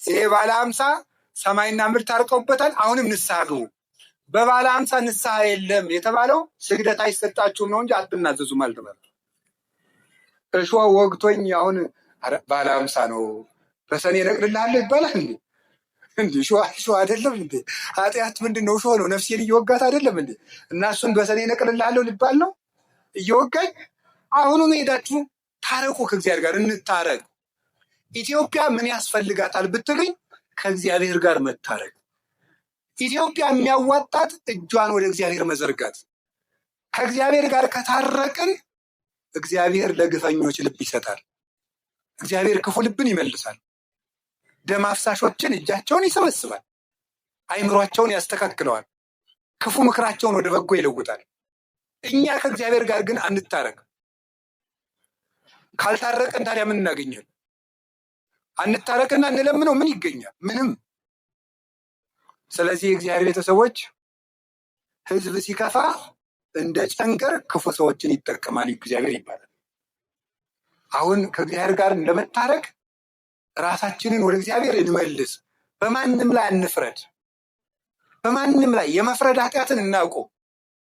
ይሄ ባለ 50 ሰማይና ምድር ታርቀውበታል። አሁንም ንስሐ ግቡ። በባለ 50 ንስሐ የለም የተባለው ስግደት አይሰጣችሁም ነው እንጂ አትናዘዙም አልተባለም። እሾህ ወግቶኝ አሁን ባለ 50 ነው በሰኔ እነቅልልሃለሁ ይባላል እንዴ? እንዴ ሾህ አይደለም እንዴ? ኃጢአት ምንድን ነው? ሾህ ነው። ነፍሴን እየወጋት አይደለም እንዴ? እና እሱን በሰኔ እነቅልልሃለሁ ሊባል ነው እየወጋኝ። አሁኑን ሄዳችሁ ታረቁ፣ ከእግዚአብሔር ጋር እንታረቅ። ኢትዮጵያ ምን ያስፈልጋታል ብትሉኝ ከእግዚአብሔር ጋር መታረቅ። ኢትዮጵያ የሚያዋጣት እጇን ወደ እግዚአብሔር መዘርጋት። ከእግዚአብሔር ጋር ከታረቅን እግዚአብሔር ለግፈኞች ልብ ይሰጣል። እግዚአብሔር ክፉ ልብን ይመልሳል። ደም አፍሳሾችን እጃቸውን ይሰበስባል። አይምሯቸውን ያስተካክለዋል። ክፉ ምክራቸውን ወደ በጎ ይለውጣል። እኛ ከእግዚአብሔር ጋር ግን አንታረቅ። ካልታረቅን ታዲያ ምን እናገኛለን? አንታረቅና እንለምነው ምን ይገኛል? ምንም። ስለዚህ የእግዚአብሔር ቤተሰቦች ሕዝብ ሲከፋ እንደ ጨንገር ክፉ ሰዎችን ይጠቀማል እግዚአብሔር ይባላል። አሁን ከእግዚአብሔር ጋር እንደመታረቅ ራሳችንን ወደ እግዚአብሔር እንመልስ። በማንም ላይ አንፍረድ። በማንም ላይ የመፍረድ ኃጢአትን እናውቀው።